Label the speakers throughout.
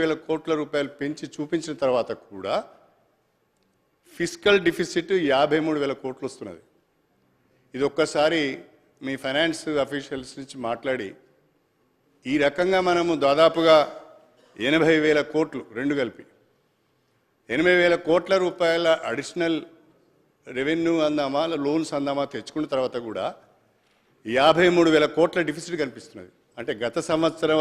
Speaker 1: వేల కోట్ల రూపాయలు పెంచి చూపించిన తర్వాత కూడా ఫిస్కల్ డిఫిసిట్ 53,000 కోట్లు వస్తున్నది. ఇది ఒక్కసారి మీ ఫైనాన్స్ అఫీషియల్స్ నుంచి మాట్లాడి ఈ రకంగా మనము దాదాపుగా 80,000 కోట్లు రెండు కలిపి 80,000 కోట్ల రూపాయల అడిషనల్ రెవెన్యూ అందామా లోన్స్ అందామా తెచ్చుకున్న తర్వాత కూడా 53,000 కోట్ల డిఫిసిట్ కనిపిస్తున్నది. అంటే గత సంవత్సరం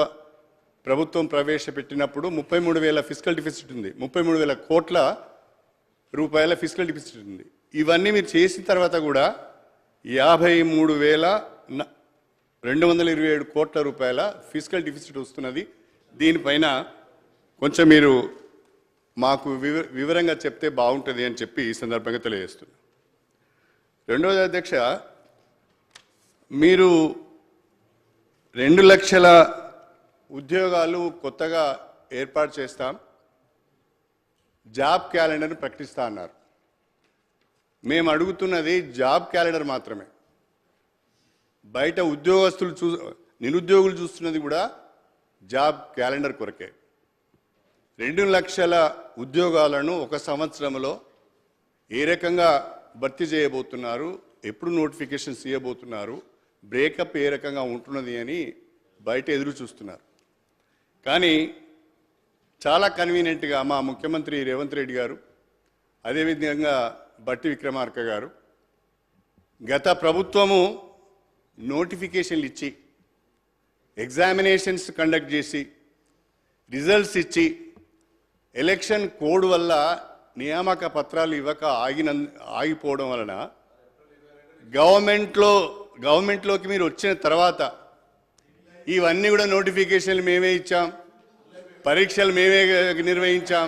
Speaker 1: ప్రభుత్వం ప్రవేశపెట్టినప్పుడు 33,000 ఫిస్కల్ డిఫిసిట్ ఉంది, 33,000 కోట్ల రూపాయల ఫిస్కల్ డిఫిసిట్ ఉంది. ఇవన్నీ మీరు చేసిన తర్వాత కూడా 53,227 కోట్ల రూపాయల ఫిస్కల్ డిఫిసిట్ వస్తున్నది. దీనిపైన కొంచెం మీరు మాకు వివరంగా చెప్తే బాగుంటుంది అని చెప్పి ఈ సందర్భంగా తెలియజేస్తున్నా. రెండవది అధ్యక్ష, మీరు 2 లక్షల ఉద్యోగాలు కొత్తగా ఏర్పాటు చేస్తాం, జాబ్ క్యాలెండర్ను ప్రకటిస్తా అన్నారు. మేము అడుగుతున్నది జాబ్ క్యాలెండర్ మాత్రమే. బయట ఉద్యోగస్తులు నిరుద్యోగులు చూస్తున్నది కూడా జాబ్ క్యాలెండర్ కొరకే. 2 లక్షల ఉద్యోగాలను ఒక సంవత్సరంలో ఏ రకంగా భర్తీ చేయబోతున్నారు, ఎప్పుడు నోటిఫికేషన్స్ ఇవ్వబోతున్నారు, బ్రేకప్ ఏ రకంగా ఉంటున్నది అని బయట ఎదురు చూస్తున్నారు. కానీ చాలా కన్వీనియంట్గా మా ముఖ్యమంత్రి రేవంత్ రెడ్డి గారు, అదేవిధంగా బట్టి విక్రమార్క గారు గత ప్రభుత్వము నోటిఫికేషన్లు ఇచ్చి ఎగ్జామినేషన్స్ కండక్ట్ చేసి రిజల్ట్స్ ఇచ్చి ఎలక్షన్ కోడ్ వల్ల నియామక పత్రాలు ఇవ్వక ఆగిపోవడం వలన గవర్నమెంట్లోకి మీరు వచ్చిన తర్వాత ఇవన్నీ కూడా నోటిఫికేషన్లు మేమే ఇచ్చాం, పరీక్షలు మేమే నిర్వహించాం,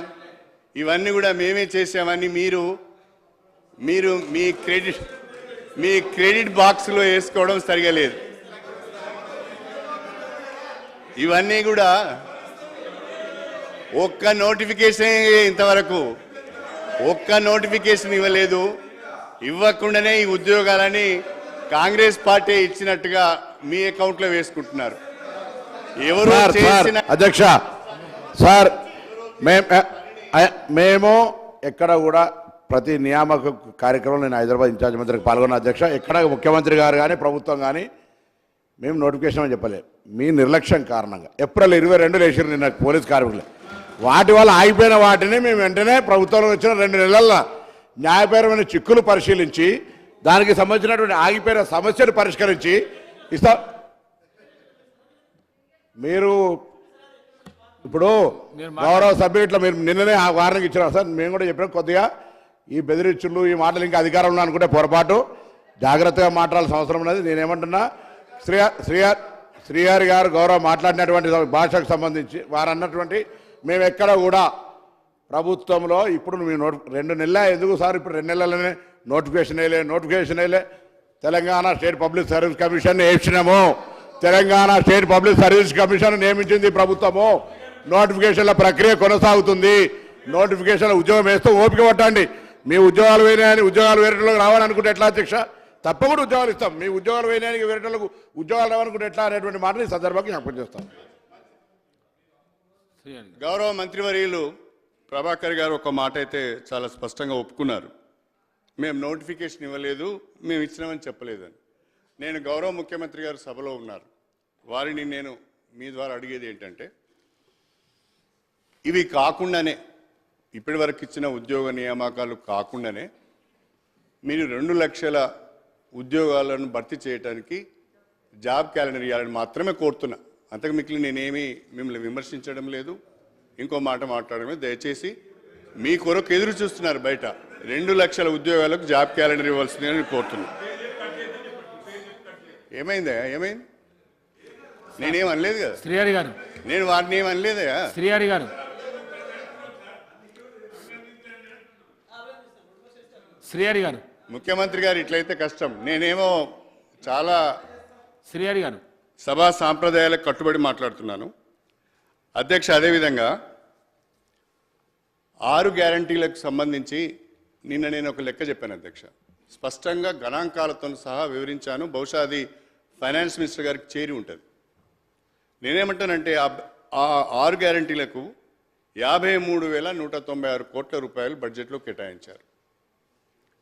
Speaker 1: ఇవన్నీ కూడా మేమే చేసామని మీరు మీ క్రెడిట్ బాక్స్లో వేసుకోవడం సరిగా లేదు. ఇవన్నీ కూడా ఒక్క నోటిఫికేషన్ ఇంతవరకు ఒక్క నోటిఫికేషన్ ఇవ్వలేదు. ఇవ్వకుండానే ఈ ఉద్యోగాలని కాంగ్రెస్ పార్టీ ఇచ్చినట్టుగా మీ అకౌంట్లో వేసుకుంటున్నారు. ఎవరు
Speaker 2: అధ్యక్ష సార్, మేము ఎక్కడ కూడా ప్రతి నియామక కార్యక్రమంలో నేను హైదరాబాద్ ఇన్ఛార్జ్ మంత్రికి పాల్గొన్న అధ్యక్ష. ఎక్కడ ముఖ్యమంత్రి గారు కానీ ప్రభుత్వం కానీ మేము నోటిఫికేషన్ అని చెప్పలేదు. మీ నిర్లక్ష్యం కారణంగా ఏప్రిల్ 22 వేసారు నిన్న పోలీస్ కార్మికులు. వాటి వల్ల ఆగిపోయిన వాటిని మేము వెంటనే ప్రభుత్వంలో వచ్చిన 2 నెలల్లో న్యాయపరమైన చిక్కులు పరిశీలించి దానికి సంబంధించినటువంటి ఆగిపోయిన సమస్యను పరిష్కరించి ఇస్తా. మీరు ఇప్పుడు గౌరవ సభ్యులు మీరు నిన్ననే ఆ వారానికి ఇచ్చినారు సార్. మేము కూడా చెప్పినాం కొద్దిగా ఈ బెదిరించులు ఈ మాటలు ఇంకా అధికారంలో అనుకుంటే పొరపాటు, జాగ్రత్తగా మాట్లాడాల్సిన అవసరం ఉన్నది. నేనేమంటున్నా, శ్రీహరి గారు గౌరవ మాట్లాడినటువంటి భాషకు సంబంధించి వారు అన్నటువంటి మేము ఎక్కడ కూడా ప్రభుత్వంలో ఇప్పుడు మీ 2 నెలల ఎందుకు సార్, ఇప్పుడు 2 నెలలనే నోటిఫికేషన్ వేయలే. Telangana state public service commission వేసినాము. Telangana state public service commission నియమించింది ప్రభుత్వము. నోటిఫికేషన్ల ప్రక్రియ కొనసాగుతుంది. నోటిఫికేషన్ల ఉద్యోగం వేస్తూ ఓపిక పట్టండి. మీ ఉద్యోగాలు వేయని ఉద్యోగాలు వేరేటోళ్ళకి రావాలనుకుంటే ఎట్లా అధ్యక్ష? తప్పకుండా ఉద్యోగాలు ఇస్తాం. మీ ఉద్యోగాలు వేయడానికి వేరేటోళ్ళకు ఉద్యోగాలు రావాలనుకుంటే ఎట్లా అనేటువంటి మాటని ఈ సందర్భంగా జ్ఞాపకం చేస్తాం.
Speaker 1: గౌరవ మంత్రివర్యులు ప్రభాకర్ గారు ఒక మాట అయితే చాలా స్పష్టంగా ఒప్పుకున్నారు. మేము నోటిఫికేషన్ ఇవ్వలేదు, మేము ఇచ్చినామని చెప్పలేదని. నేను గౌరవ ముఖ్యమంత్రి గారు సభలో ఉన్నారు, వారిని నేను మీ ద్వారా అడిగేది ఏంటంటే, ఇవి కాకుండానే ఇప్పటి వరకు ఇచ్చిన ఉద్యోగ నియామకాలు కాకుండానే మీరు 2 లక్షల ఉద్యోగాలను భర్తీ చేయడానికి జాబ్ క్యాలెండర్ ఇవ్వాలని మాత్రమే కోరుతున్నా. అంతకు మిగిలిన నేనేమి మిమ్మల్ని విమర్శించడం లేదు, ఇంకో మాట మాట్లాడమే. దయచేసి మీ కొరకు ఎదురు చూస్తున్నారు బయట. 2 లక్షల ఉద్యోగాలకు జాబ్ క్యాలెండర్ ఇవ్వాల్సింది అని కోరుతున్నా. ఏమైంది? నేనేం అనలేదు కదా
Speaker 3: శ్రీహరి గారు,
Speaker 1: నేను వారిని ఏం అనలేదా
Speaker 3: శ్రీహరి గారు.
Speaker 1: ముఖ్యమంత్రి గారు ఇట్లయితే కష్టం. నేనేమో చాలా
Speaker 3: శ్రీహరి గారు
Speaker 1: సభా సాంప్రదాయాలకు కట్టుబడి మాట్లాడుతున్నాను అధ్యక్ష. అదేవిధంగా 6 గ్యారంటీలకు సంబంధించి నిన్న నేను ఒక లెక్క చెప్పాను అధ్యక్ష. స్పష్టంగా గణాంకాలతో సహా వివరించాను. బహుశా అది ఫైనాన్స్ మినిస్టర్ గారికి చేరి ఉంటుంది. నేనేమంటానంటే ఆ 6 గ్యారంటీలకు 53,196 కోట్ల రూపాయలు బడ్జెట్లో కేటాయించారు.